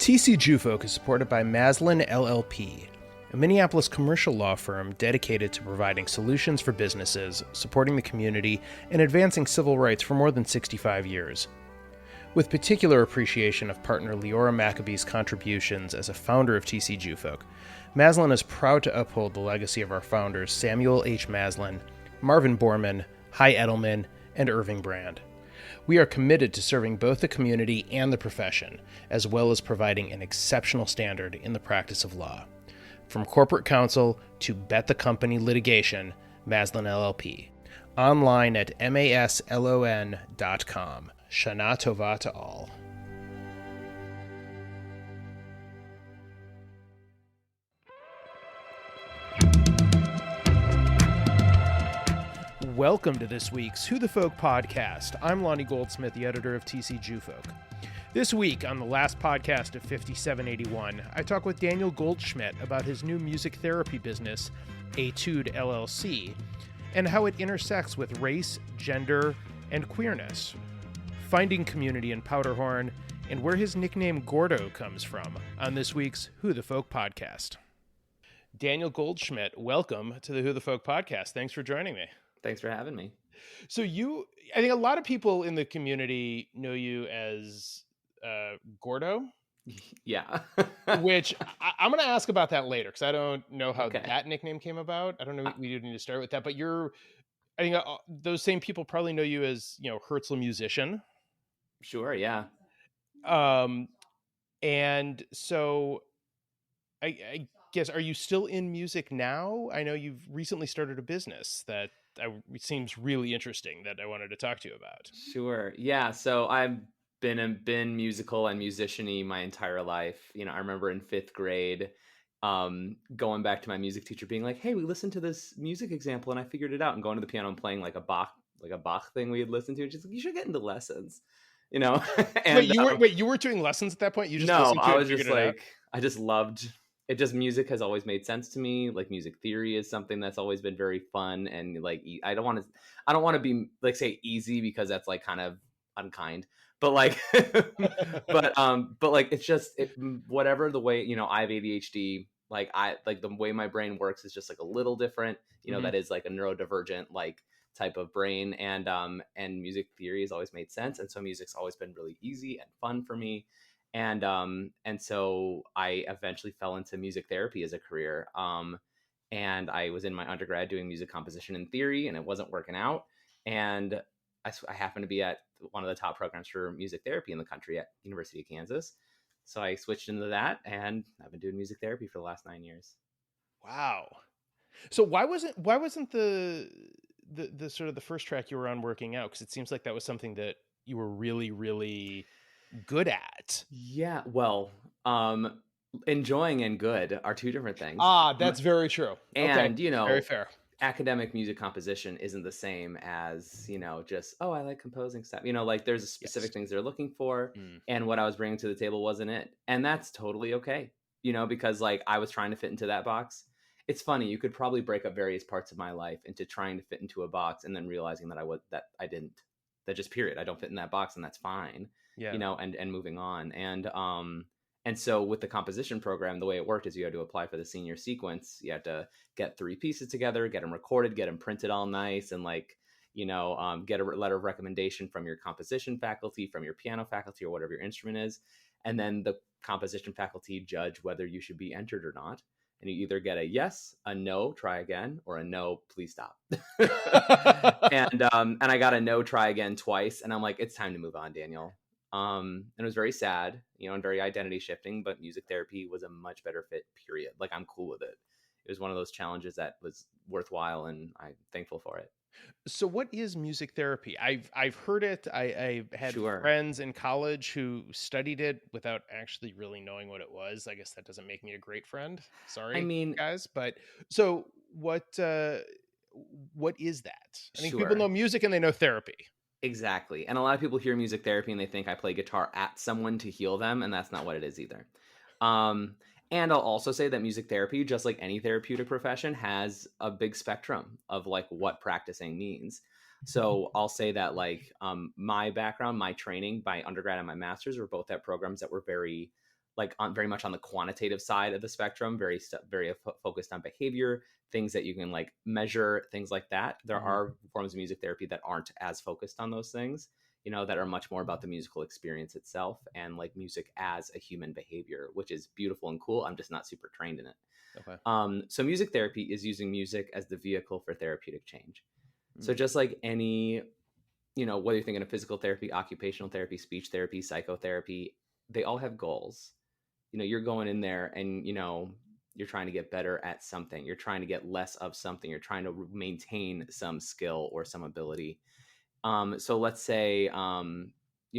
TC Jewfolk is supported by Maslin LLP, a Minneapolis commercial law firm dedicated to providing solutions for businesses, supporting the community, and advancing civil rights for more than 65 years. With particular appreciation of partner Leora Maccabee's contributions as a founder of TC Jewfolk, Maslin is proud to uphold the legacy of our founders Samuel H. Maslin, Marvin Borman, Hy Edelman, and Irving Brand. We are committed to serving both the community and the profession, as well as providing an exceptional standard in the practice of law. From corporate counsel to bet the company litigation, Maslin LLP. Online at maslon.com. Shana Tova to all. Welcome to this week's Who the Folk podcast. I'm Daniel Goldschmidt, the editor of TC Jewfolk. This week, on the last podcast of 5781, I talk with Daniel Goldschmidt about his new music therapy business, Etude LLC, and how it intersects with race, gender, and queerness, finding community in Powderhorn, and where his nickname Gordo comes from on this week's Who the Folk podcast. Daniel Goldschmidt, welcome to the Who the Folk podcast. Thanks for joining me. Thanks for having me. So I think a lot of people in the community know you as Gordo. Yeah. Which I'm going to ask about that later, because I don't know how that nickname came about. I don't know. We do need to start with that. But I think those same people probably know you as, Herzl musician. Sure, yeah. And so I guess, are you still in music now? I know you've recently started a business that seems really interesting that I wanted to talk to you about. Sure. Yeah. So I've been musical and musician-y my entire life. I remember in 5th grade, going back to my music teacher being like, "Hey, we listened to this music example and I figured it out," and going to the piano and playing like a Bach thing we had listened to. And she's like, "You should get into lessons." And you were doing lessons at that point? You just no, listened to I it was and just figured it out? like, I just loved it. Just music has always made sense to me. Like music theory is something that's always been very fun, and like I don't want to be like say easy, because that's like kind of unkind, but like but like it's just whatever the way, I have ADHD, like the way my brain works is just like a little different, that is like a neurodivergent like type of brain, and music theory has always made sense, and so music's always been really easy and fun for me. And so I eventually fell into music therapy as a career. And I was in my undergrad doing music composition and theory, and it wasn't working out. And I happened to be at one of the top programs for music therapy in the country at University of Kansas. So I switched into that, and I've been doing music therapy for the last 9 years. Wow. So why wasn't the sort of the first track you were on working out? Because it seems like that was something that you were really, really good at. Yeah, well, enjoying and good are two different things. That's very true. And okay. Very fair. Academic music composition isn't the same as, just, oh, I like composing stuff. Like there's specific things they're looking for, and what I was bringing to the table wasn't it. And that's totally okay, because like I was trying to fit into that box. It's funny, you could probably break up various parts of my life into trying to fit into a box and then realizing that I didn't. That just period, I don't fit in that box, and that's fine. Yeah. And moving on. And so with the composition program, the way it worked is you had to apply for the senior sequence. You had to get 3 pieces together, get them recorded, get them printed all nice, and like, get a letter of recommendation from your composition faculty, from your piano faculty, or whatever your instrument is. And then the composition faculty judge whether you should be entered or not. And you either get a yes, a no, try again, or a no, please stop. And I got a no, try again twice. And I'm like, it's time to move on, Daniel. And it was very sad, and very identity shifting, but music therapy was a much better fit, period. Like I'm cool with it. It was one of those challenges that was worthwhile, and I'm thankful for it. So what is music therapy? I've heard it. I had friends in college who studied it without actually really knowing what it was. I guess that doesn't make me a great friend. Sorry, guys. But so what is that? I think people know music and they know therapy. Exactly. And a lot of people hear music therapy and they think I play guitar at someone to heal them, and that's not what it is either. And I'll also say that music therapy, just like any therapeutic profession, has a big spectrum of like what practicing means. So I'll say that like my background, my training, my undergrad and my master's were both at programs that were very like on very much on the quantitative side of the spectrum, very focused on behavior, things that you can like measure, things like that. There are forms of music therapy that aren't as focused on those things, you know, that are much more about the musical experience itself and like music as a human behavior, which is beautiful and cool. I'm just not super trained in it. Okay. So music therapy is using music as the vehicle for therapeutic change. Mm. So just like any, you know, whether you're thinking of physical therapy, occupational therapy, speech therapy, psychotherapy, they all have goals. You know, you're going in there and, you know, you're trying to get better at something. You're trying to get less of something. You're trying to maintain some skill or some ability. So let's say, you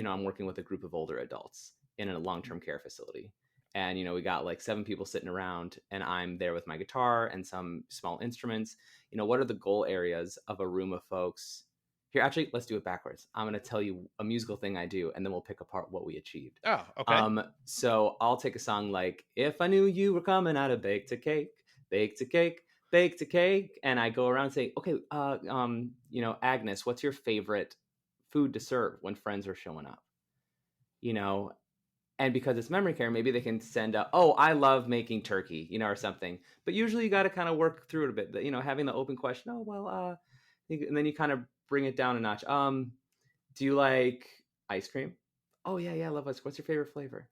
know, I'm working with a group of older adults in a long-term care facility. And, you know, we got like 7 people sitting around and I'm there with my guitar and some small instruments. You know, what are the goal areas of a room of folks? Here, actually, let's do it backwards. I'm going to tell you a musical thing I do, and then we'll pick apart what we achieved. Oh, okay. So I'll take a song like, if I knew you were coming out of bake to cake, bake to cake, bake to cake. And I go around and say, okay, you know, Agnes, what's your favorite food to serve when friends are showing up? You know, and because it's memory care, maybe they can send up, oh, I love making turkey, you know, or something. But usually you got to kind of work through it a bit, you know, having the open question, oh, well, and then you kind of bring it down a notch. Do you like ice cream? Oh, yeah, I love ice cream. What's your favorite flavor?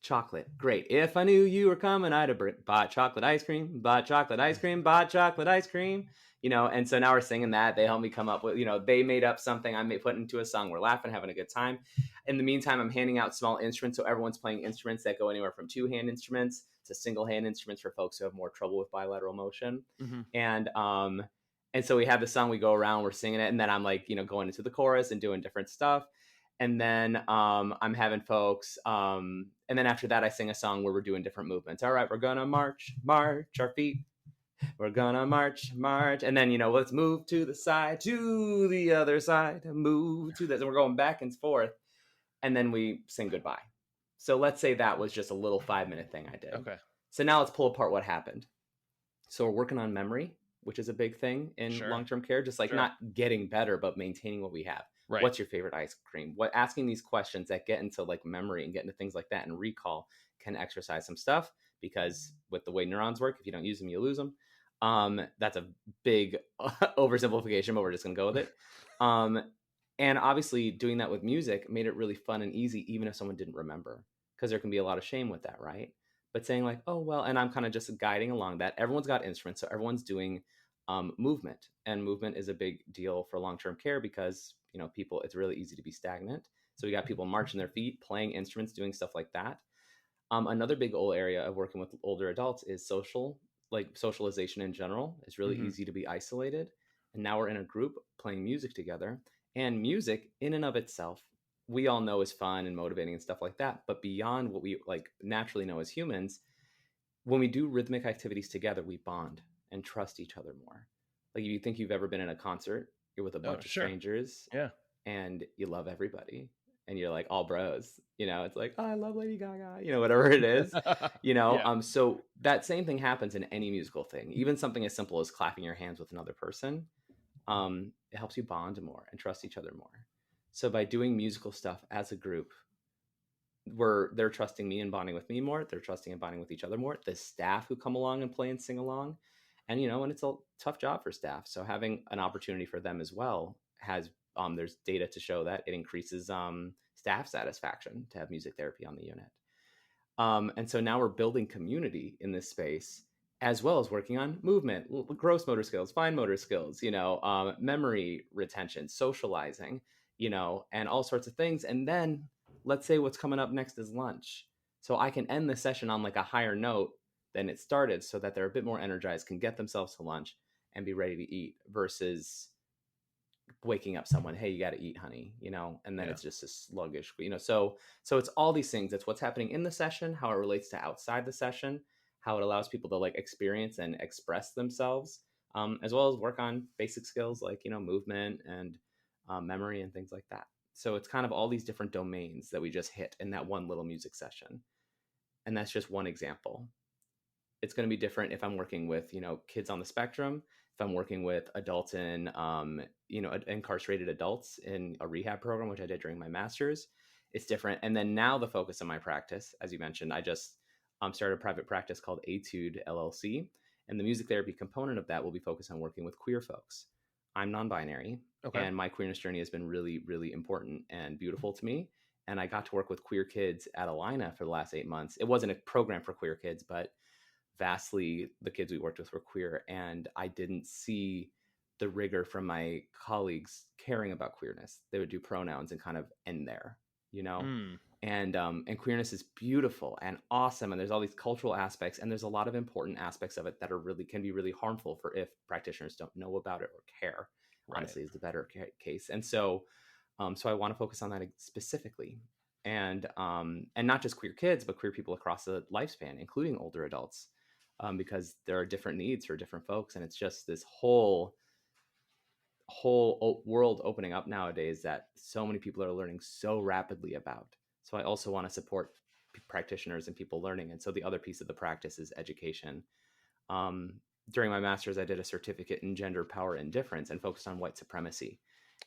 Chocolate. Great. If I knew you were coming, I'd have bought chocolate ice cream, bought chocolate ice cream, bought chocolate ice cream. You know, and so now we're singing that. They helped me come up with, you know, they made up something I may put into a song. We're laughing, having a good time. In the meantime, I'm handing out small instruments. So everyone's playing instruments that go anywhere from 2-hand instruments to single-hand instruments for folks who have more trouble with bilateral motion. And so we have the song, we go around, we're singing it, and then I'm like, you know, going into the chorus and doing different stuff. And then I'm having folks, and then after that, I sing a song where we're doing different movements. All right, we're gonna march our feet. We're gonna march. And then, you know, let's move to the side, to the other side, move to this. And we're going back and forth. And then we sing goodbye. So let's say that was just a little 5-minute thing I did. Okay. So now let's pull apart what happened. So we're working on memory, which is a big thing in long-term care, just like not getting better, but maintaining what we have. Right. What's your favorite ice cream? Asking these questions that get into like memory and get into things like that and recall can exercise some stuff, because with the way neurons work, if you don't use them, you lose them. That's a big oversimplification, but we're just going to go with it. And obviously doing that with music made it really fun and easy, even if someone didn't remember, because there can be a lot of shame with that, right? But saying like, oh, well, and I'm kind of just guiding along that. Everyone's got instruments, so everyone's doing movement. And movement is a big deal for long-term care because, you know, people, it's really easy to be stagnant. So we got people marching their feet, playing instruments, doing stuff like that. Another big old area of working with older adults is socialization in general. It's really easy to be isolated. And now we're in a group playing music together. And music in and of itself, we all know is fun and motivating and stuff like that. But beyond what we like naturally know as humans, when we do rhythmic activities together, we bond and trust each other more. Like if you think you've ever been in a concert, you're with a bunch of strangers, and you love everybody, and you're like all bros. You know, it's like, oh, I love Lady Gaga. You know, whatever it is. You know, so that same thing happens in any musical thing, even something as simple as clapping your hands with another person. It helps you bond more and trust each other more. So by doing musical stuff as a group, they're trusting me and bonding with me more. They're trusting and bonding with each other more. The staff who come along and play and sing along, and you know, and it's a tough job for staff. So having an opportunity for them as well has there's data to show that it increases staff satisfaction to have music therapy on the unit. And so now we're building community in this space, as well as working on movement, gross motor skills, fine motor skills, you know, memory retention, socializing, you know, and all sorts of things. And then let's say what's coming up next is lunch. So I can end the session on like a higher note than it started, so that they're a bit more energized, can get themselves to lunch and be ready to eat, versus waking up someone, hey, you got to eat, honey, you know, and then it's just a sluggish, you know, so it's all these things. It's what's happening in the session, how it relates to outside the session, how it allows people to like experience and express themselves, as well as work on basic skills like, you know, movement and memory and things like that. So it's kind of all these different domains that we just hit in that one little music session. And that's just one example. It's going to be different if I'm working with, you know, kids on the spectrum, if I'm working with adults in, you know, incarcerated adults in a rehab program, which I did during my master's. it's different. And then now the focus of my practice, as you mentioned, I just started a private practice called Etude LLC. And the music therapy component of that will be focused on working with queer folks. I'm non-binary, Okay. and my queerness journey has been really, really important and beautiful to me. And I got to work with queer kids at Alina for the last 8 months. It wasn't a program for queer kids, but vastly the kids we worked with were queer. And I didn't see the rigor from my colleagues caring about queerness. They would do pronouns and kind of end there, you know? Mm. And queerness is beautiful and awesome, and there's all these cultural aspects, and there's a lot of important aspects of it that are really can be really harmful for if practitioners don't know about it or care. Right. Honestly, is the better case. And so so I want to focus on that specifically, and not just queer kids but queer people across the lifespan, including older adults, because there are different needs for different folks, and it's just this whole world opening up nowadays that so many people are learning so rapidly about. So I also want to support practitioners and people learning. And so the other piece of the practice is education. Um, During my master's, I did a certificate in gender, power, and difference and focused on white supremacy.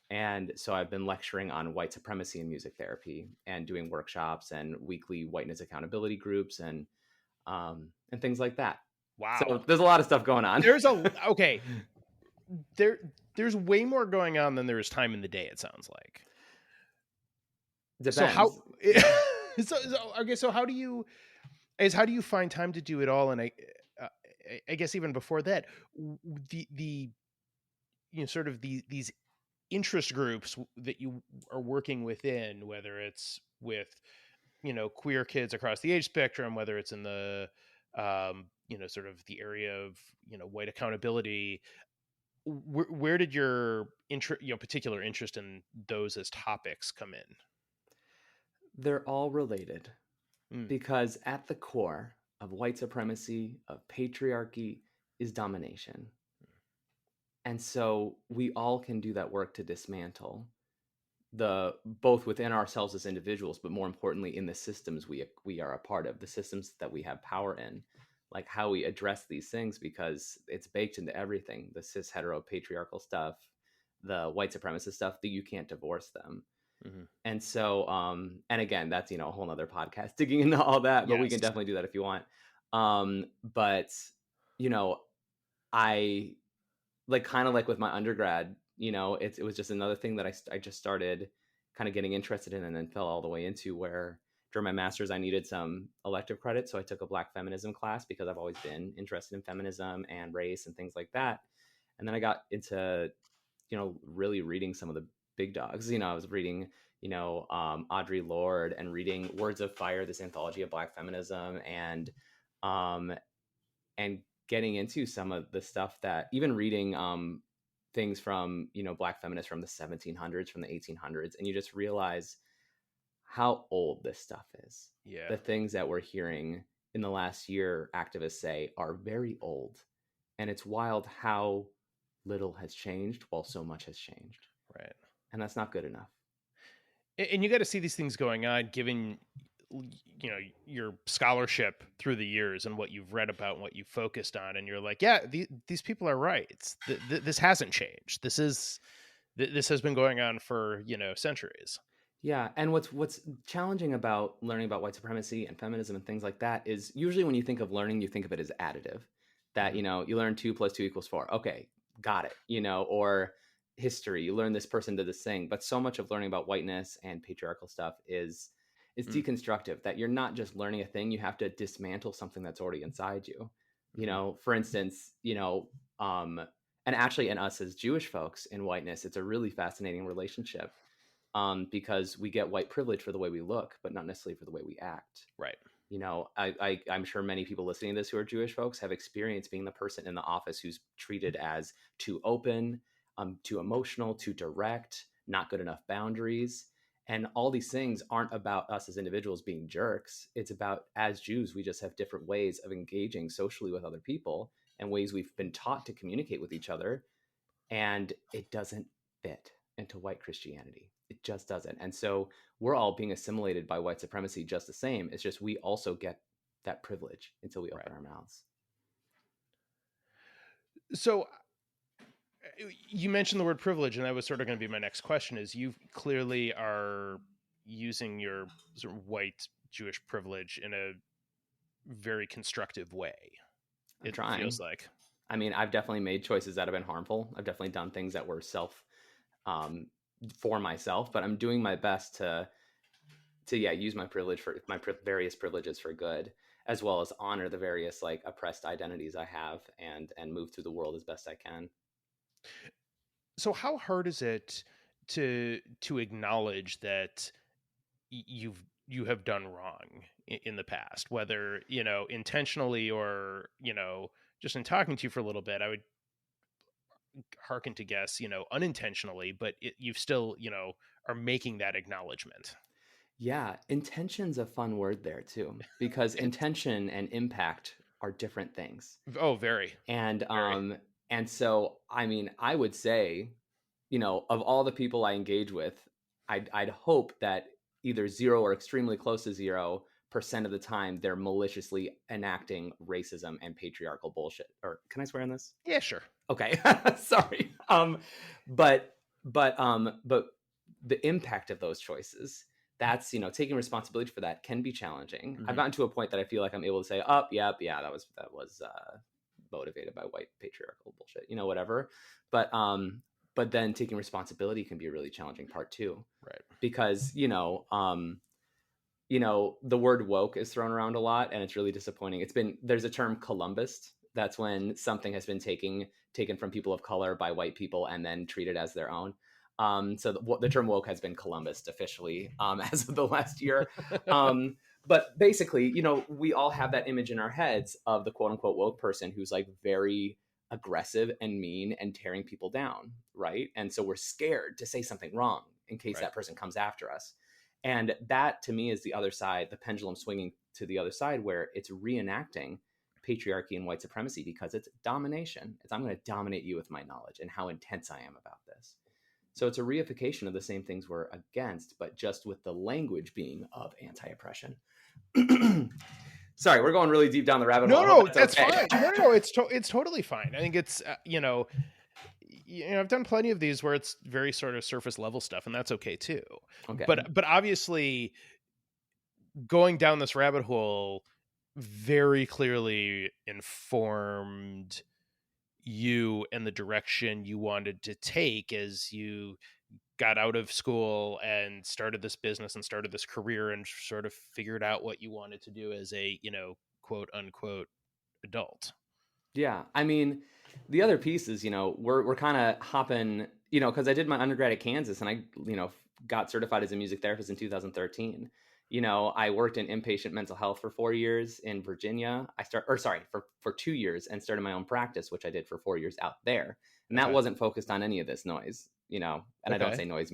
And so I've been lecturing on white supremacy in music therapy and doing workshops and weekly whiteness accountability groups and things like that. Wow. So there's a lot of stuff going on. Okay. There's way more going on than there is time in the day, it sounds like. Depends. So how so how do you find time to do it all? And I guess even before that, the sort of these interest groups that you are working within, whether it's with queer kids across the age spectrum, whether it's in the sort of the area of white accountability, where did your particular interest in those as topics come in? They're all related Mm. because at the core of white supremacy, of patriarchy, is domination. And so we all can do that work to dismantle both within ourselves as individuals, but more importantly in the systems we are a part of, the systems that we have power in, like how we address these things, because it's baked into everything, the cis hetero patriarchal stuff, the white supremacist stuff, that you can't divorce them. Mm-hmm. And so and again, that's a whole nother podcast digging into all that, but we can Yes. definitely do that if you want. But I like kind of like with my undergrad, it was just another thing that I just started kind of getting interested in and then fell all the way into, where during my master's I needed some elective credit. So I took a Black feminism class because I've always been interested in feminism and race and things like that. And then I got into, really reading some of the big dogs. I was reading, Audre Lorde, and reading Words of Fire, this anthology of Black feminism, um, and getting into some of the stuff that, even reading things from Black feminists from the 1700s, from the 1800s, and you just realize how old this stuff is. Yeah. The things that we're hearing in the last year, activists say, are very old, and it's wild how little has changed while so much has changed. Right. And that's not good enough. And you got to see these things going on, given your scholarship through the years and what you've read about and what you've focused on, and you're like, yeah, these people are right. This hasn't changed. This has been going on for centuries. Yeah, and what's challenging about learning about white supremacy and feminism and things like that is, usually when you think of learning, you think of it as additive. That you learn 2 + 2 = 4. Okay, got it. Or history, you learn this person did this thing. But so much of learning about whiteness and patriarchal stuff is deconstructive. That you're not just learning a thing; you have to dismantle something that's already inside you. For instance, and actually, in us as Jewish folks in whiteness, it's a really fascinating relationship. Because we get white privilege for the way we look, but not necessarily for the way we act. Right. I'm sure many people listening to this who are Jewish folks have experienced being the person in the office who's treated as too open, too emotional, too direct, not good enough boundaries. And all these things aren't about us as individuals being jerks. It's about, as Jews, we just have different ways of engaging socially with other people and ways we've been taught to communicate with each other. And it doesn't fit into white Christianity. It just doesn't. And so we're all being assimilated by white supremacy just the same. It's just we also get that privilege until we open our mouths. So you mentioned the word privilege, and that was sort of going to be my next question. Is you clearly are, using your sort of white Jewish privilege in a very constructive way. I'm It trying. feels like. I mean, I've definitely made choices that have been harmful. I've definitely done things that were um, for myself, but I'm doing my best to use my privilege for various privileges for good, as well as honor the various like oppressed identities I have, and move through the world as best I can. So how hard is it to acknowledge that you have done wrong in the past, whether, intentionally or, just in talking to you for a little bit, I would hearken to guess, unintentionally, but you've still, are making that acknowledgement. Yeah, intention's a fun word there too, because It's, intention and impact are different things. oh, very, And very. so I mean, I would say, of all the people I engage with, I'd hope that either 0 or extremely close to 0% of the time they're maliciously enacting racism and patriarchal bullshit. Or can I swear on this? Yeah, sure. Okay. Sorry. But but the impact of those choices, that's, taking responsibility for that can be challenging. I've Mhm. gotten to a point that I feel like I'm able to say, oh, yeah, that was motivated by white patriarchal bullshit, whatever. But then taking responsibility can be a really challenging part too, Right. because the word woke is thrown around a lot, and it's really disappointing. There's a term Columbus. That's when something has been taken from people of color by white people and then treated as their own. So the term woke has been Columbus officially, as of the last year. But basically, we all have that image in our heads of the quote unquote woke person who's like very aggressive and mean and tearing people down, right? And so we're scared to say something wrong in case Right. that person comes after us. And that to me is the other side, the pendulum swinging to the other side, where it's reenacting patriarchy and white supremacy, because it's domination. I'm going to dominate you with my knowledge and how intense I am about this. So it's a reification of the same things we're against, but just with the language being of anti-oppression. Sorry, we're going really deep down the rabbit hole. I hope No, that's that's okay. fine. No, it's totally fine. I think it's, I've done plenty of these where it's very sort of surface level stuff, and that's okay too. Okay. But obviously, going down this rabbit hole very clearly informed you and the direction you wanted to take as you got out of school and started this business and started this career and sort of figured out what you wanted to do as a, quote unquote adult. Yeah, I mean, the other piece is, we're kind of hopping, because I did my undergrad at Kansas, and I, got certified as a music therapist in 2013. I worked in inpatient mental health for 4 years in Virginia. For 2 years, and started my own practice, which I did for 4 years out there. And that Okay. wasn't focused on any of this noise, and I don't Okay. say noise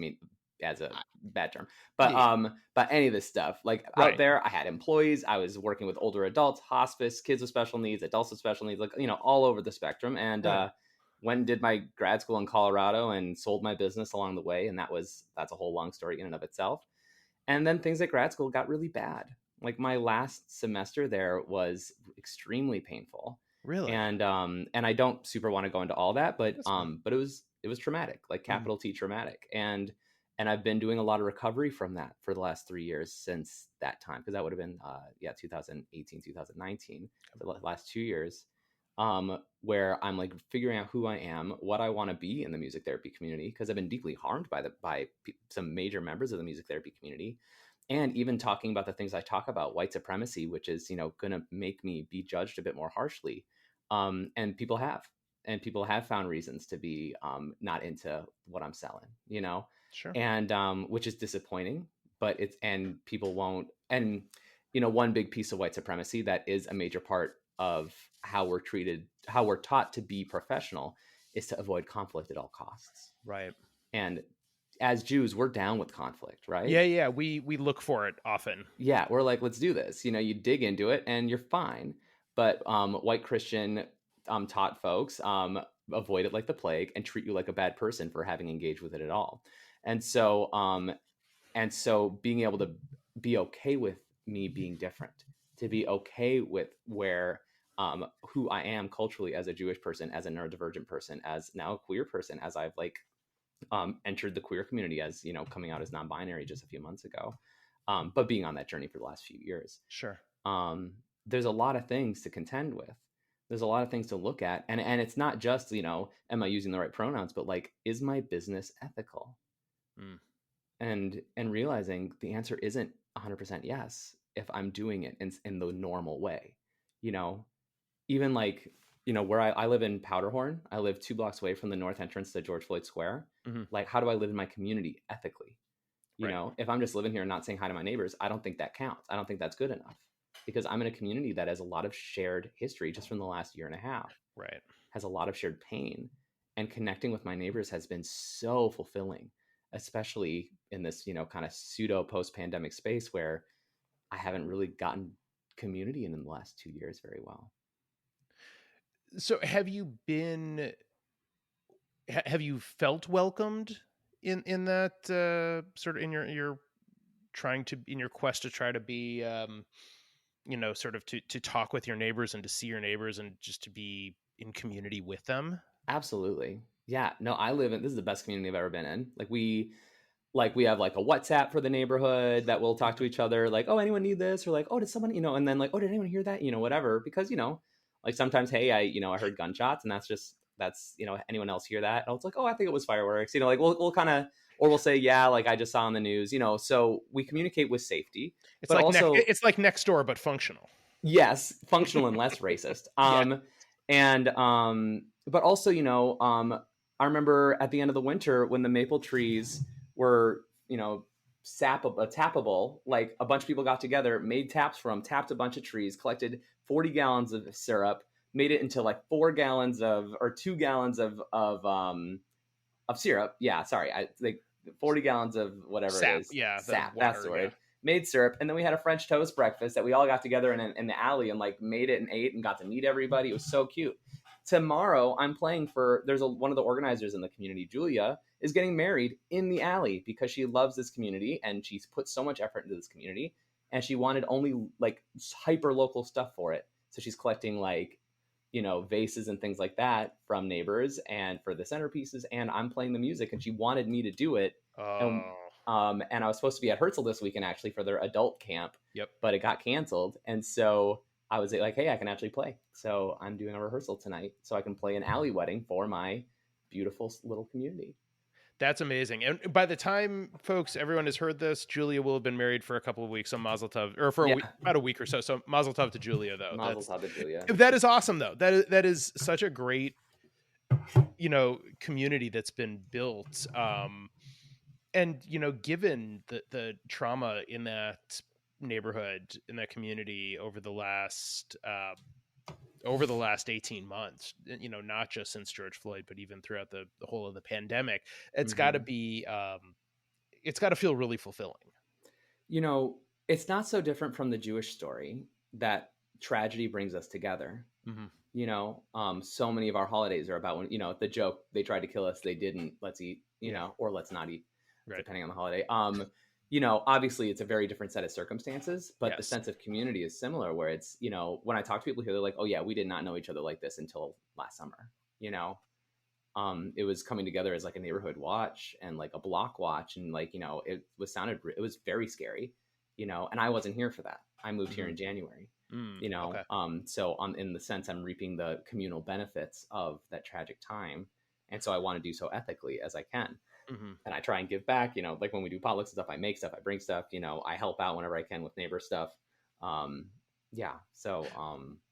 as a bad term, Yeah. but any of this stuff, like out Right. there, I had employees, I was working with older adults, hospice, kids with special needs, adults with special needs, like, all over the spectrum. And Yeah. went and did my grad school in Colorado and sold my business along the way. And that's a whole long story in and of itself. And then things at grad school got really bad. Like my last semester there was extremely painful. Really? And I don't super want to go into all that, but That's fine. it was traumatic, like Mhm. capital T traumatic. And I've been doing a lot of recovery from that for the last 3 years since that time, because that would have been 2018, 2019, the last 2 years, where I'm like figuring out who I am, what I want to be in the music therapy community, because I've been deeply harmed by some major members of the music therapy community. And even talking about the things I talk about, white supremacy, which is, going to make me be judged a bit more harshly. And people have found reasons to be not into what I'm selling, Sure. and which is disappointing. But people won't. And one big piece of white supremacy that is a major part of how we're treated, how we're taught to be professional, is to avoid conflict at all costs. Right. And as Jews, we're down with conflict, right? Yeah. We look for it often. Yeah, we're like, let's do this. You dig into it and you're fine. But white Christian taught folks avoid it like the plague and treat you like a bad person for having engaged with it at all. And so being able to be okay with me being different, to be okay with where who I am culturally as a Jewish person, as a neurodivergent person, as now a queer person, as I've like entered the queer community as, coming out as non-binary just a few months ago. But being on that journey for the last few years, Sure. there's a lot of things to contend with. There's a lot of things to look at. And it's not just, am I using the right pronouns, but like, is my business ethical? Mm. And realizing the answer isn't 100% yes if I'm doing it in the normal way. Even like, where I live in Powderhorn, I live 2 blocks away from the north entrance to George Floyd Square. Mm-hmm. Like, how do I live in my community ethically? Right. If I'm just living here and not saying hi to my neighbors, I don't think that counts. I don't think that's good enough, because I'm in a community that has a lot of shared history just from the last year and a half, Right. has a lot of shared pain, and connecting with my neighbors has been so fulfilling, especially in this, kind of pseudo post-pandemic space where I haven't really gotten community in the last 2 years very well. So have you felt welcomed in that sort of in your trying to, in your quest to try to be sort of to talk with your neighbors and to see your neighbors and just to be in community with them? Absolutely. Yeah. No, this is the best community I've ever been in. We have like a WhatsApp for the neighborhood that we'll talk to each other, like, oh, anyone need this? Or like, oh, did someone, and then like, oh, did anyone hear that? Whatever. Because, like sometimes, hey, I heard gunshots, and that's, anyone else hear that? And it's like, oh, I think it was fireworks. Like we'll kind of, or we'll say, yeah, like I just saw on the news, so we communicate with safety, It's but like also, it's like next door, but functional. yes, functional and less racist. Yeah. But also, I remember at the end of the winter when the maple trees were, tappable, like a bunch of people got together, made taps for them, tapped a bunch of trees, collected 40 gallons of syrup, made it into like 2 gallons of syrup. Yeah, sorry, I like 40 gallons of whatever Sap. it is. Yeah, Sap. water, That's the word. yeah. Made syrup, and then we had a French toast breakfast that we all got together in the alley and like made it and ate and got to meet everybody. It was so cute. Tomorrow, I'm playing for. One of the organizers in the community, Julia, is getting married in the alley because she loves this community and she's put so much effort into this community, and she wanted only like hyper local stuff for it. So she's collecting like vases and things like that from neighbors and for the centerpieces, and I'm playing the music, and she wanted me to do it. And Oh. and I was supposed to be at Herzl this weekend actually for their adult camp. Yep. But it got canceled, and so I was like, hey, I can actually play. So I'm doing a rehearsal tonight so I can play an alley wedding for my beautiful little community. That's amazing. And by the time, folks, everyone has heard this, Julia will have been married for a couple of weeks. So Mazel Tov, or for about a week or so. So Mazel Tov to Julia, though. Mazel Tov to Julia. That is awesome, though. That is such a great, community that's been built. And given the trauma in that neighborhood, in that community over the last 18 months, not just since George Floyd, but even throughout the whole of the pandemic, it's got to be, it's got to feel really fulfilling. It's not so different from the Jewish story that tragedy brings us together. Mm-hmm. So many of our holidays are about when, the joke, they tried to kill us, they didn't, let's eat, or let's not eat, right, depending on the holiday. Obviously it's a very different set of circumstances, but yes, the sense of community is similar, where it's, when I talk to people here, they're like, oh yeah, we did not know each other like this until last summer. It was coming together as like a neighborhood watch and like a block watch. And like, it was very scary, and I wasn't here for that. I moved here in January, okay. So in the sense, I'm reaping the communal benefits of that tragic time. And so I want to do so ethically as I can. Mm-hmm. And I try and give back, like when we do potluck stuff, I make stuff, I bring stuff, I help out whenever I can with neighbor stuff. So,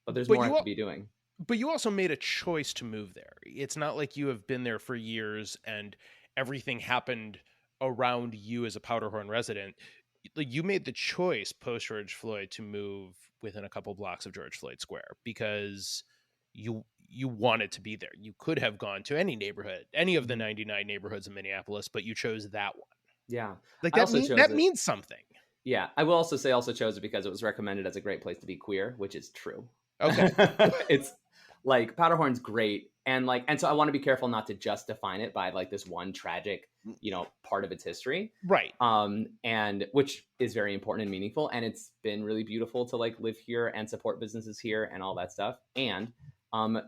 but there's more I have to be doing. But you also made a choice to move there. It's not like you have been there for years and everything happened around you as a Powderhorn resident. Like, you made the choice post George Floyd to move within a couple blocks of George Floyd Square because you wanted to be there. You could have gone to any neighborhood, any of the 99 neighborhoods in Minneapolis, but you chose that one. Yeah. Like that means something. Yeah. I will also say chose it because it was recommended as a great place to be queer, which is true. Okay. It's like Powderhorn's great. And so I want to be careful not to just define it by like this one tragic, part of its history. Right. And which is very important and meaningful. And it's been really beautiful to like live here and support businesses here and all that stuff. And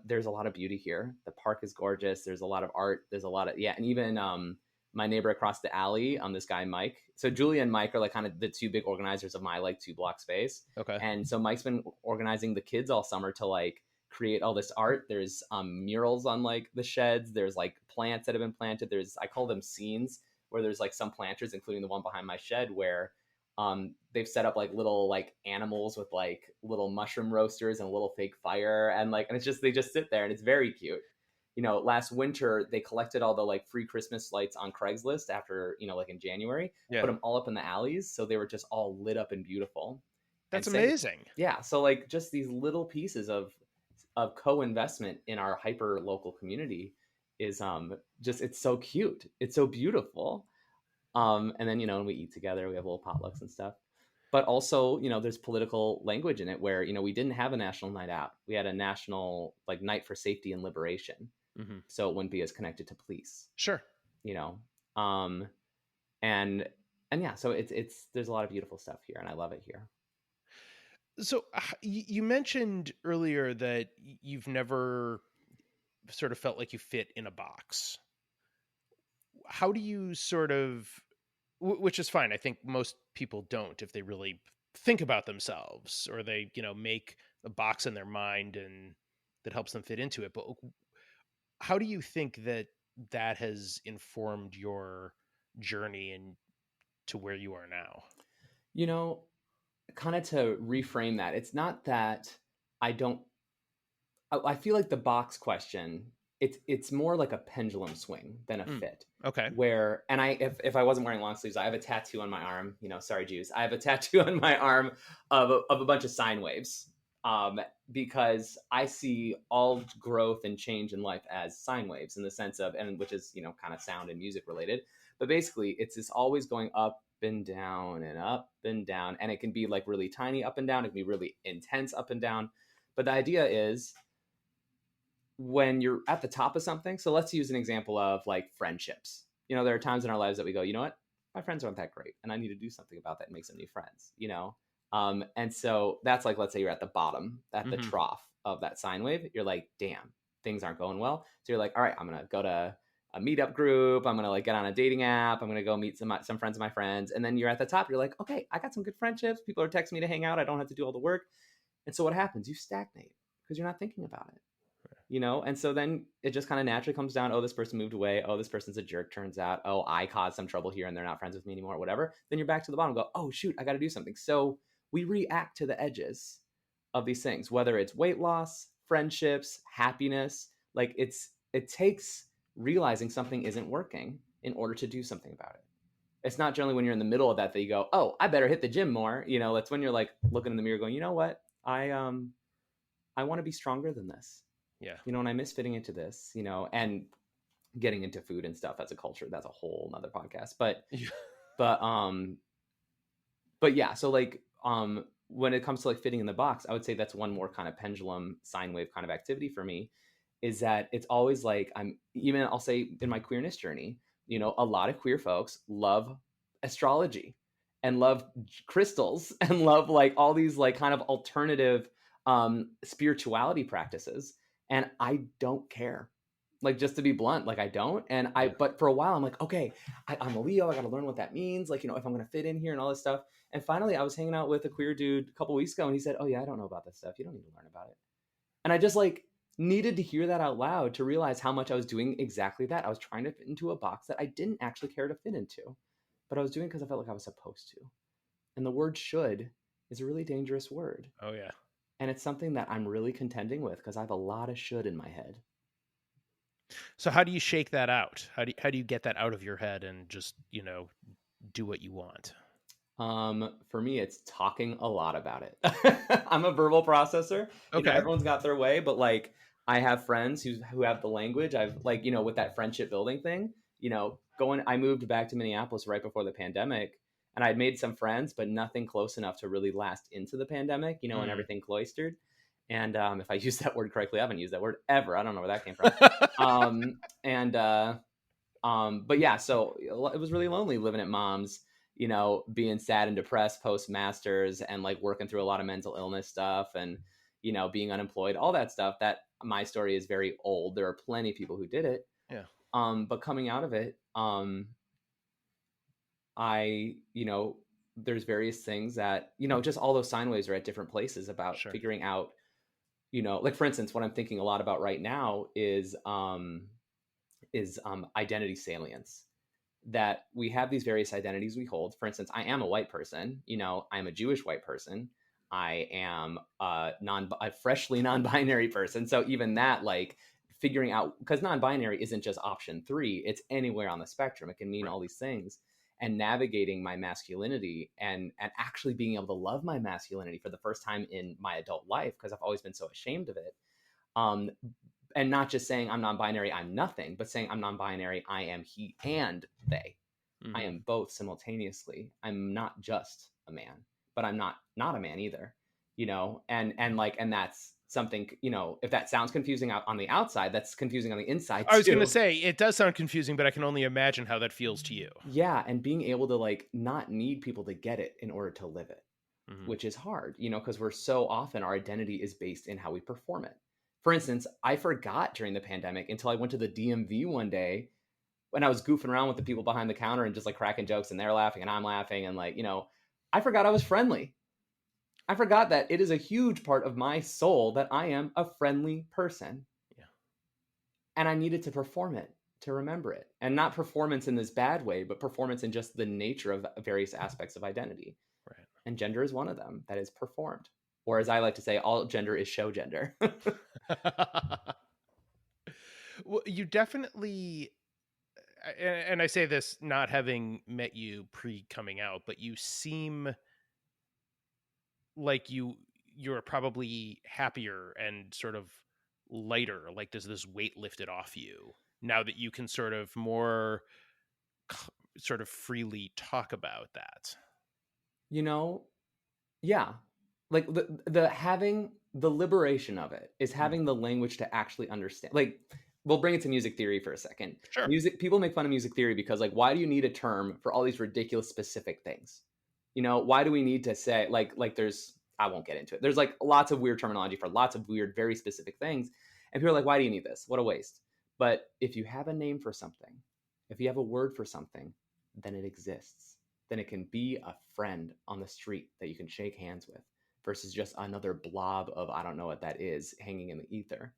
there's a lot of beauty here. The park is gorgeous. There's a lot of art. There's a lot of, and even my neighbor across the alley, this guy Mike. So Julia and Mike are like kind of the two big organizers of my like 2 block space. Okay. And so Mike's been organizing the kids all summer to like create all this art. There's murals on like the sheds. There's like plants that have been planted. I call them scenes, where there's like some planters, including the one behind my shed, where they've set up like little like animals with like little mushroom roasters and a little fake fire, and it's just, they just sit there and it's very cute. Last winter they collected all the like free Christmas lights on Craigslist after, like in January, Yeah. put them all up in the alleys, so they were just all lit up and beautiful. That's And amazing. yeah, so like just these little pieces of co-investment in our hyper local community is just, it's so cute, it's so beautiful. And then when we eat together, we have little potlucks and stuff. But also, there's political language in it where, we didn't have a national night out. We had a national like night for safety and liberation. Mm-hmm. So it wouldn't be as connected to police. Sure. And yeah, so it's there's a lot of beautiful stuff here, and I love it here. So you mentioned earlier that you've never sort of felt like you fit in a box. How do you sort of, which is fine. I think most people don't, if they really think about themselves, or they, make a box in their mind and that helps them fit into it. But how do you think that has informed your journey and to where you are now? Kind of to reframe that, it's not that I feel like the box question, it's more like a pendulum swing than a fit. Okay. Where, and if I wasn't wearing long sleeves, I have a tattoo on my arm, sorry, Jews. I have a tattoo on my arm of a bunch of sine waves. Because I see all growth and change in life as sine waves, in the sense of, and which is, kind of sound and music related, but basically it's this always going up and down and up and down. And it can be like really tiny up and down. It can be really intense up and down. But the idea is, when you're at the top of something, so let's use an example of like friendships. There are times in our lives that we go, you know what, my friends aren't that great, and I need to do something about that and make some new friends, and so that's like, let's say you're at the bottom, at the trough of that sine wave. You're like, damn, things aren't going well. So you're like, all right, I'm going to go to a meetup group. I'm going to like get on a dating app. I'm going to go meet some friends of my friends. And then you're at the top. You're like, okay, I got some good friendships. People are texting me to hang out. I don't have to do all the work. And so what happens? You stagnate because you're not thinking about it. And so then it just kind of naturally comes down. Oh, this person moved away. Oh, this person's a jerk, turns out. Oh, I caused some trouble here and they're not friends with me anymore, whatever. Then you're back to the bottom. Go, oh, shoot, I got to do something. So we react to the edges of these things, whether it's weight loss, friendships, happiness. Like it takes realizing something isn't working in order to do something about it. It's not generally when you're in the middle of that you go, oh, I better hit the gym more. That's when you're like looking in the mirror going, you know what? I want to be stronger than this. Yeah. And I miss fitting into this, and getting into food and stuff as a culture. That's a whole nother podcast. But yeah, so like, when it comes to like fitting in the box, I would say that's one more kind of pendulum sine wave kind of activity for me, is that it's always like, I'll say in my queerness journey, a lot of queer folks love astrology and love crystals and love like all these like kind of alternative spirituality practices. And I don't care. Like, just to be blunt, like I don't. And but for a while I'm like, okay, I'm a Leo. I got to learn what that means. Like, if I'm going to fit in here and all this stuff. And finally I was hanging out with a queer dude a couple weeks ago and he said, oh yeah, I don't know about this stuff. You don't need to learn about it. And I just like needed to hear that out loud to realize how much I was doing exactly that. I was trying to fit into a box that I didn't actually care to fit into, but I was doing it because I felt like I was supposed to. And the word should is a really dangerous word. Oh yeah. And it's something that I'm really contending with because I have a lot of should in my head. So how do you shake that out? How do you get that out of your head and just, do what you want? For me, it's talking a lot about it. I'm a verbal processor. Okay. Everyone's got their way, but like I have friends who have the language. I've like, with that friendship building thing, I moved back to Minneapolis right before the pandemic, and I'd made some friends, but nothing close enough to really last into the pandemic, and everything cloistered. And if I use that word correctly, I haven't used that word ever. I don't know where that came from. But yeah, so it was really lonely living at mom's, being sad and depressed post masters and like working through a lot of mental illness stuff and, being unemployed, all that stuff. That my story is very old. There are plenty of people who did it. Yeah. But coming out of it, I, there's various things that, just all those sine waves are at different places about Sure. figuring out, like for instance, what I'm thinking a lot about right now is identity salience. That we have these various identities we hold. For instance, I am a white person. I'm a Jewish white person. I am a freshly non-binary person. So even that, like figuring out, because non-binary isn't just option three; it's anywhere on the spectrum. It can mean Right. all these things. And navigating my masculinity and actually being able to love my masculinity for the first time in my adult life, because I've always been so ashamed of it. Um, and not just saying I'm non-binary, I'm nothing, but saying I'm non-binary, I am he and they. I Hmm. am both simultaneously. I'm not just a man, but I'm not a man either. And that's something, if that sounds confusing out on the outside, that's confusing on the inside I was going to too. say it does sound confusing, but I can only imagine how that feels to you. Yeah, and being able to like not need people to get it in order to live it, Hmm. which is hard, because we're so often our identity is based in how we perform it. For instance, I forgot during the pandemic until I went to the DMV one day when I was goofing around with the people behind the counter and just like cracking jokes and they're laughing and I'm laughing and like, I forgot I was friendly. I forgot that it is a huge part of my soul that I am a friendly person. Yeah. And I needed to perform it to remember it. And not performance in this bad way, but performance in just the nature of various aspects of identity. And gender is one of them that is performed. Or as I like to say, all gender is show gender. Right. Well, you definitely, and I say this not having met you pre coming out, but you seem like you're probably happier and sort of lighter. Like there's this weight lifted off you now that you can sort of more sort of freely talk about that. you know, Yeah. Like the having the liberation of it is Mm. having the language to actually understand. Like we'll bring it to music theory for a second. Sure. Music people make fun of music theory because like why do you need a term for all these ridiculous specific things? Why do we need to say like there's I won't get into it. There's like lots of weird terminology for lots of weird very specific things. And people are like why do you need this? What a waste. But if you have a name for something, if you have a word for something, then it exists. Then it can be a friend on the street that you can shake hands with versus just another blob of I don't know what that is hanging in the ether.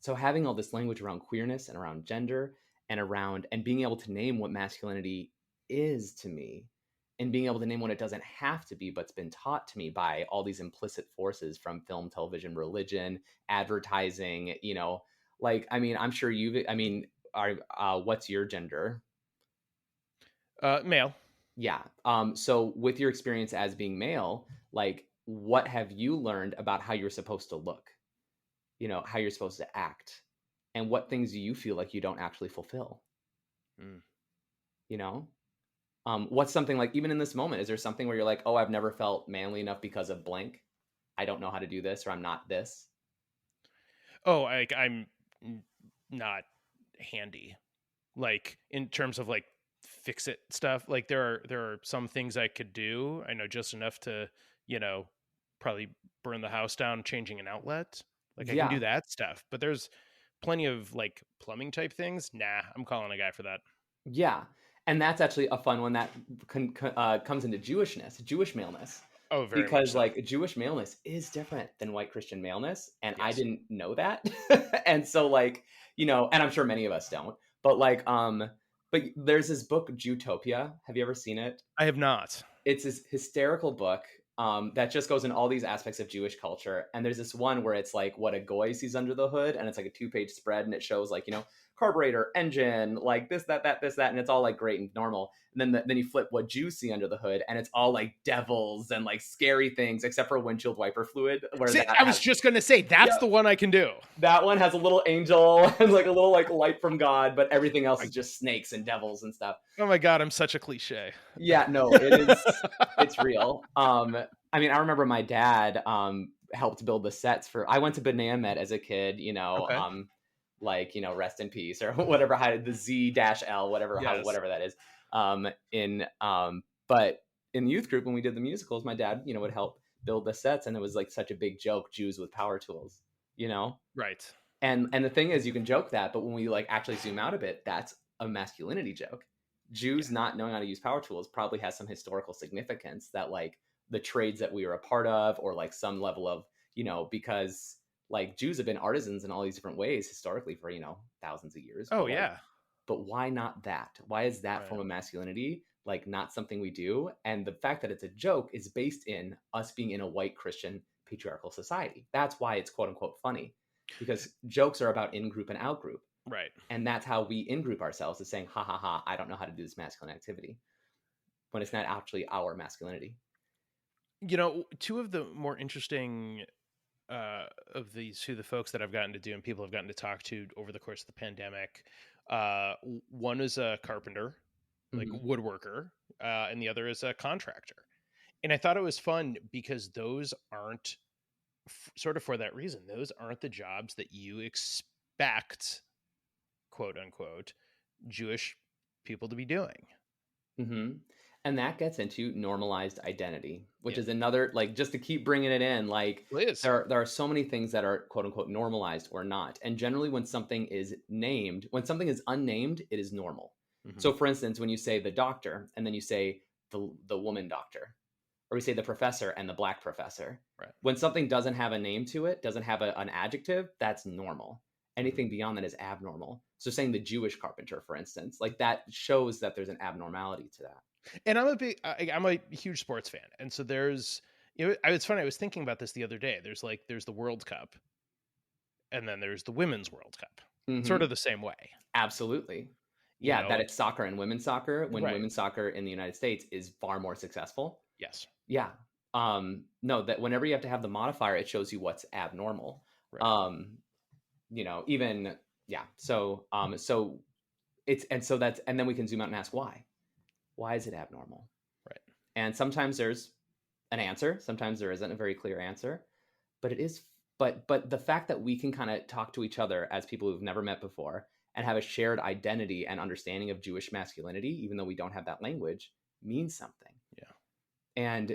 So having all this language around queerness and around gender and being able to name what masculinity is to me and being able to name what it doesn't have to be but's been taught to me by all these implicit forces from film, television, religion, advertising, like I mean, I'm sure you've I mean, are what's your gender? Male. Yeah. So with your experience as being male, like what have you learned about how you're supposed to look? How you're supposed to act, and what things do you feel like you don't actually fulfill? Mm. You know, what's something like even in this moment? Is there something where you're like, oh, I've never felt manly enough because of blank. I don't know how to do this, or I'm not this. Oh, I'm not handy. Like in terms of like fix it stuff. Like there are some things I could do. I know just enough to, you know, probably burn the house down changing an outlet. Like I can do Yeah, that stuff. But there's plenty of like plumbing type things. Nah, I'm calling a guy for that. yeah, and that's actually a fun one that comes into Jewishness, Jewish maleness, Oh, very much because so. like Jewish maleness is different than white Christian maleness, and I Yes. didn't know that, and so like and I'm sure many of us don't, but but there's this book Jewtopia. Have you ever seen it? I have not. It's this hysterical book that just goes in all these aspects of Jewish culture. And there's this one where it's like what a goy sees under the hood, and it's like a 2-page spread, and it shows like carburetor, engine, like this, that, and it's all like great and normal. And then you flip what Jews see under the hood, and it's all like devils and like scary things, except for windshield wiper fluid, where See, that I was has just gonna say that's yeah, the one I can do. that one has a little angel and like a little like light from God, but everything else I, is just snakes and devils and stuff. oh my god, I'm such a cliche. Yeah, no, it's real. I mean, I remember my dad helped build the sets for I went to B'nai Met as a kid, Okay. like, rest in peace or whatever how the Z-L, Yes. whatever that is. In but in youth group when we did the musicals, my dad, would help build the sets, and it was like such a big joke, Jews with power tools, you know? Right. And the thing is you can joke that, but when we like actually zoom out a bit, that's a masculinity joke. Jews Yeah. not knowing how to use power tools probably has some historical significance, that like the trades that we were a part of, or like some level of, because like Jews have been artisans in all these different ways historically for, thousands of years. Oh But like, yeah. but why not that? Why is that Right. form of masculinity like not something we do? And the fact that it's a joke is based in us being in a white Christian patriarchal society. That's why it's quote unquote funny, because jokes are about in group and out group. Right. And that's how we in group ourselves, is saying, ha ha ha, I don't know how to do this masculine activity, when it's not actually our masculinity. Two of the more interesting of the folks that I've gotten to do and people I've gotten to talk to over the course of the pandemic, one is a carpenter, like Mm-hmm. woodworker, and the other is a contractor. And I thought it was fun because those aren't sort of for that reason. Those aren't the jobs that you expect, quote unquote, Jewish people to be doing. Mm-hmm. And that gets into normalized identity, which Yeah, is another, like, just to keep bringing it in, like, Liz. there are so many things that are quote unquote normalized or not. And generally, when something is named, when something is unnamed, it is normal. Mm-hmm. So, for instance, when you say the doctor and then you say the woman doctor, or we say the professor and the black professor, Right. when something doesn't have a name to it, doesn't have an adjective, that's normal. Anything beyond that is abnormal. So saying the Jewish carpenter, for instance, like that shows that there's an abnormality to that. And I'm a huge sports fan, and so there's, it's funny. I was thinking about this the other day. There's the World Cup, and then there's the Women's World Cup, sort Hmm. of the same way. Absolutely. You Yeah, that know, it's soccer and women's soccer, when right? women's soccer in the United States is far more successful. Yes, Yeah. No, that whenever you have to have the modifier, it shows you what's abnormal. right. Um, even, yeah. So and then we can zoom out and ask why. Why is it abnormal? Right. And sometimes there's an answer, sometimes there isn't a very clear answer, but it is but the fact that we can kind of talk to each other as people who've never met before and have a shared identity and understanding of Jewish masculinity, even though we don't have that language, means something. Yeah. And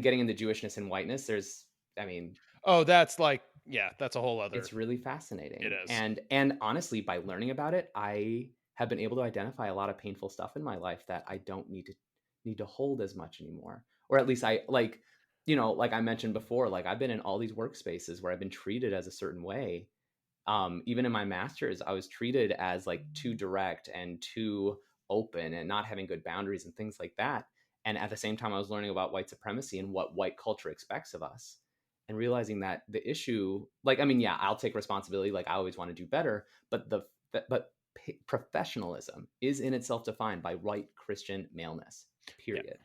getting into Jewishness and whiteness, there's, I mean, Oh, that's like, yeah, that's a whole other. it's really It fascinating. is. And honestly, by learning about it, I have been able to identify a lot of painful stuff in my life that I don't need to hold as much anymore. Or at least I like, like I mentioned before, like I've been in all these workspaces where I've been treated as a certain way. Even in my master's, I was treated as like too direct and too open and not having good boundaries and things like that. And at the same time, I was learning about white supremacy and what white culture expects of us, and realizing that the issue, like, I mean, yeah, I'll take responsibility. Like I always want to do better, but professionalism is in itself defined by white Christian maleness, Yeah. period.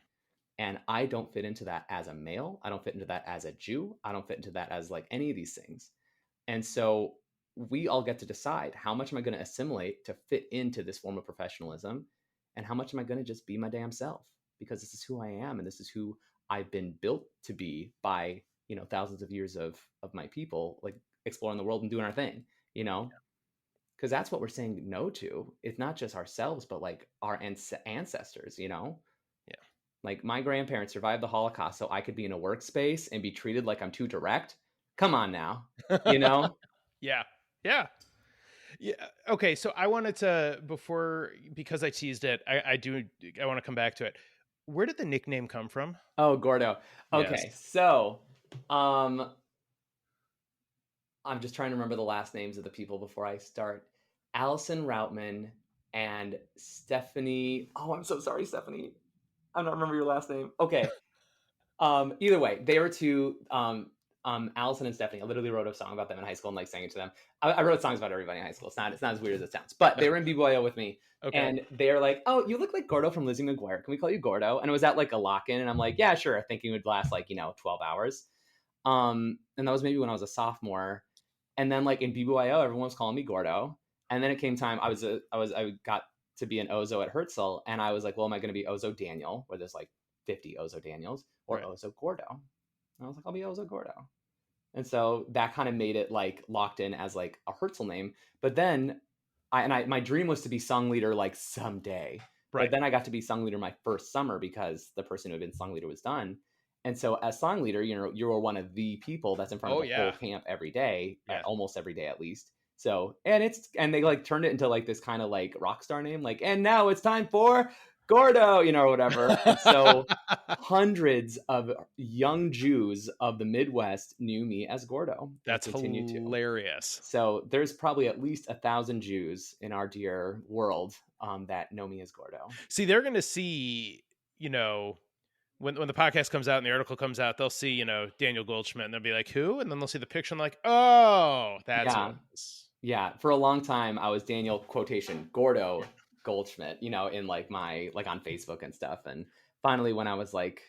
And I don't fit into that as a male. I don't fit into that as a Jew. I don't fit into that as like any of these things. And so we all get to decide, how much am I going to assimilate to fit into this form of professionalism, and how much am I going to just be my damn self, because this is who I am and this is who I've been built to be by, thousands of years of my people, like exploring the world and doing our thing, because that's what we're saying no to. It's not just ourselves, but like our ancestors, Yeah. like my grandparents survived the Holocaust so I could be in a workspace and be treated like I'm too direct. Come on now, you know? Yeah. Yeah. Yeah. Okay. So I wanted to, because I teased it, I want to come back to it. Where did the nickname come from? Oh, Gordo. Yes. Okay, so um I'm just trying to remember the last names of the people before I start. Allison Routman and Stephanie. Oh, I'm so sorry, Stephanie. I don't remember your last name. Okay. Either way, they were two. Allison and Stephanie. I literally wrote a song about them in high school and like sang it to them. I wrote songs about everybody in high school. It's not as weird as it sounds. But they were in BBYO with me, Okay. and they're like, "Oh, you look like Gordo from Lizzie McGuire. Can we call you Gordo?" And it was at like a lock-in, and I'm like, "Yeah, sure." Thinking it would last like 12 hours. And that was maybe when I was a sophomore. And then like in BBYO, everyone was calling me Gordo. And then it came time. I got to be an Ozo at Herzl, and I was like, well, am I going to be Ozo Daniel, where there's like 50 Ozo Daniels, or Right. Ozo Gordo? And I was like, I'll be Ozo Gordo. And so that kind of made it like locked in as like a Herzl name. But then my dream was to be song leader like someday. Right. But then I got to be song leader my first summer because the person who had been song leader was done. And so as song leader, you were one of the people that's in front of the whole camp every day, Yeah. almost every day at least. So, and they like turned it into like this kind of like rock star name, like, and now it's time for Gordo, or whatever. And so hundreds of young Jews of the Midwest knew me as Gordo and That's continue to. hilarious. So there's probably at least 1,000 Jews in our dear world that know me as Gordo. See, they're going to see, when the podcast comes out and the article comes out, they'll see, Daniel Goldschmidt, and they'll be like, who? And then they'll see the picture and like, oh, that's who Yeah. it is. Yeah. For a long time, I was Daniel quotation Gordo Goldschmidt, in like my, like on Facebook and stuff. And finally, when I was like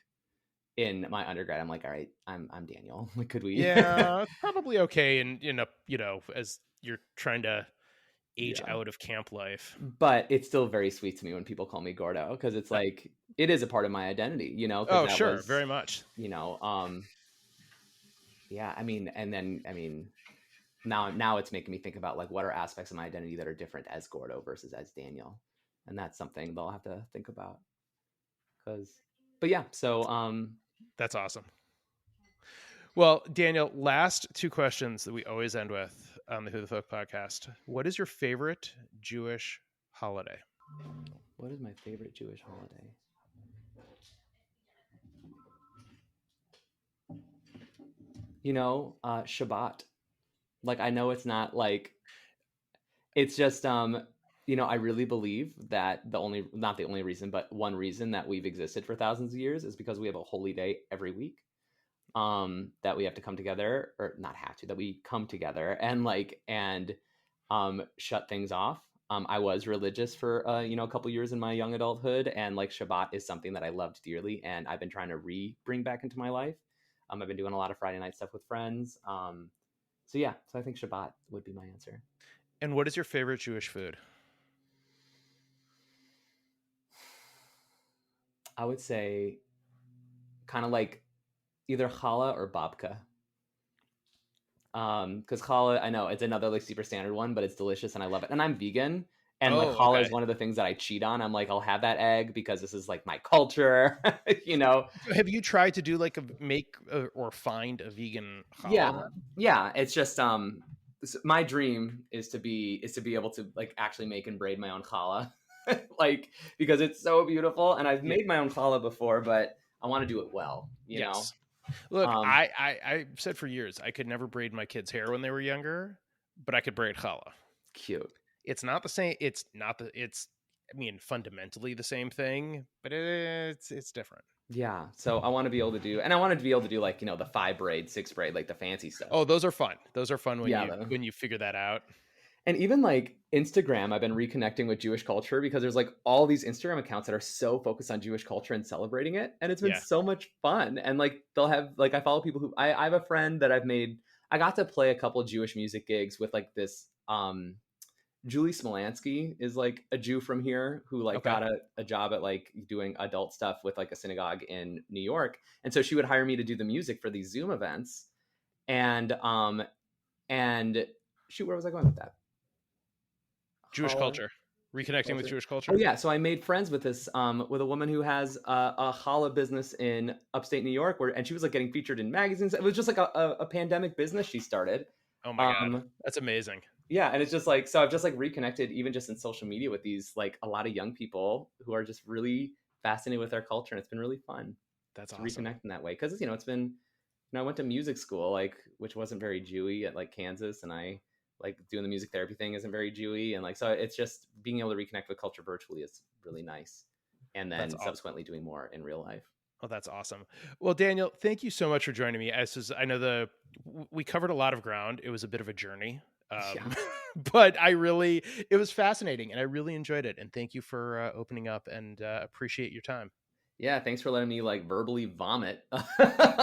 in my undergrad, I'm like, all right, I'm Daniel. Like, could we? Yeah, it's probably okay. And, as you're trying to age Yeah. out of camp life. But it's still very sweet to me when people call me Gordo, because it's like, it is a part of my identity, because Oh, that sure. was, Very much. yeah, I mean, now it's making me think about like what are aspects of my identity that are different as Gordo versus as Daniel, and that's something they'll have to think about. But yeah, so That's awesome. Well, Daniel, last two questions that we always end with on the Who the Folk podcast. What is your favorite Jewish holiday? what is my favorite Jewish holiday? Shabbat. Like, I know it's not like, it's just I really believe that not the only reason, but one reason that we've existed for thousands of years is because we have a holy day every week, that we have to come together, or not have to, that we come together and shut things off. I was religious for a couple years in my young adulthood, and like Shabbat is something that I loved dearly, and I've been trying to bring back into my life. I've been doing a lot of Friday night stuff with friends. So I think Shabbat would be my answer. And what is your favorite Jewish food? I would say kind of like either challah or babka. Because challah, I know it's another like super standard one, but it's delicious and I love it. And I'm vegan, and like challah is one of the things that I cheat on. I'm like, I'll have that egg because this is like my culture, Have you tried to do like or find a vegan challah? Yeah. It's just my dream is to be able to like actually make and braid my own challah, like, because it's so beautiful. And I've made my own challah before, but I want to do it well, you know. Look, I said for years I could never braid my kids' hair when they were younger, but I could braid challah. Cute. It's not the same. It's fundamentally the same thing, but it's different. Yeah. So I want to be able to do, and I wanted to be able to do like, the 5 braid, 6 braid, like the fancy stuff. Oh, those are fun. Those are fun when you figure that out. And even like Instagram, I've been reconnecting with Jewish culture because there's like all these Instagram accounts that are so focused on Jewish culture and celebrating it. And it's been so much fun. And like, they'll have like, I follow people who I have a friend that I got to play a couple Jewish music gigs with like this, Julie Smolansky is like a Jew from here who like got a job at like doing adult stuff with like a synagogue in New York. And so she would hire me to do the music for these Zoom events. And shoot, where was I going with that? Jewish culture, reconnecting with Jewish culture. Oh yeah, so I made friends with this with a woman who has a challah business in upstate New York, and she was like getting featured in magazines. It was just like a pandemic business she started. Oh my god, that's amazing. Yeah, and it's just like, so I've just like reconnected even just in social media with these like a lot of young people who are just really fascinated with their culture, and it's been really fun. That's to awesome. reconnect in that way, because it's been, I went to music school, like, which wasn't very Jewy at like Kansas, and I like doing the music therapy thing isn't very Jewy, and like, so it's just being able to reconnect with culture virtually is really nice, and then subsequently doing more in real life. Oh, that's awesome. Well, Daniel, thank you so much for joining me. I know we covered a lot of ground. It was a bit of a journey, but it was fascinating, and I really enjoyed it. And thank you for opening up, and appreciate your time. Yeah, thanks for letting me like verbally vomit.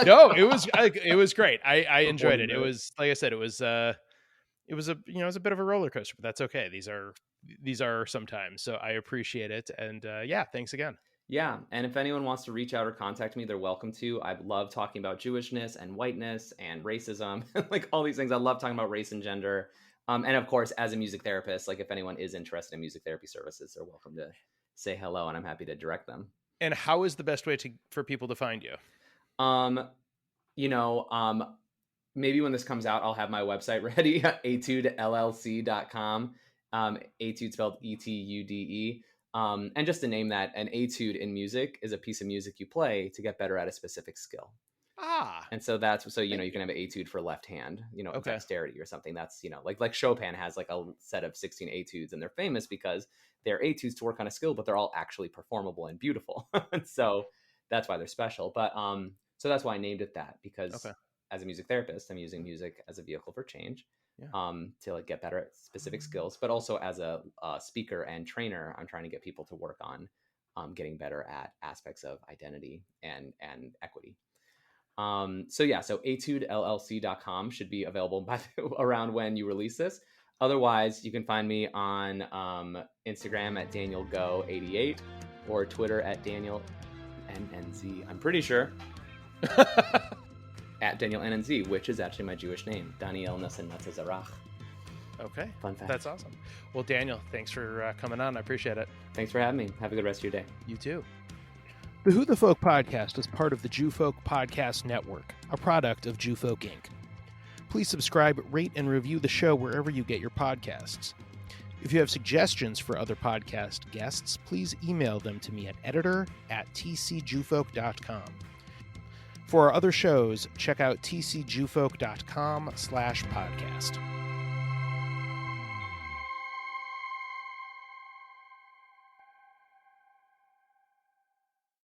No, it was great. I enjoyed it. It was, like I said, it was a bit of a roller coaster, but that's okay. These are sometimes, so I appreciate it. And thanks again. Yeah, and if anyone wants to reach out or contact me, they're welcome to. I love talking about Jewishness and whiteness and racism, like all these things. I love talking about race and gender. And of course, as a music therapist, like if anyone is interested in music therapy services, they're welcome to say hello, and I'm happy to direct them. And how is the best way for people to find you? maybe when this comes out, I'll have my website ready, etudellc.com. Etude spelled Etude. And just to name that, an etude in music is a piece of music you play to get better at a specific skill. And so that's, so, you know, you can have an etude for left hand, you know, Okay. dexterity or something. That's, you know, like Chopin has like a set of 16 etudes, and they're famous because they're etudes to work on a skill, but they're all actually performable and beautiful. So that's why they're special. But so that's why I named it that, because as a music therapist, I'm using music as a vehicle for change. To like get better at specific skills, but also as a speaker and trainer, I'm trying to get people to work on getting better at aspects of identity and equity. So etudellc.com should be available by around when you release this. Otherwise, you can find me on Instagram at DanielGo88 or Twitter at DanielNNZ. I'm pretty sure. At Daniel NNZ, which is actually my Jewish name, Daniel Nassim Natzazarach. Okay. Fun fact. That's awesome. Well, Daniel, thanks for coming on. I appreciate it. Thanks for having me. Have a good rest of your day. You too. The Who the Folk podcast is part of the Jew Folk Podcast Network, a product of Jew Folk Inc. Please subscribe, rate, and review the show wherever you get your podcasts. If you have suggestions for other podcast guests, please email them to me at editor@tcjewfolk.com. For our other shows, check out tcjewfolk.com/podcast.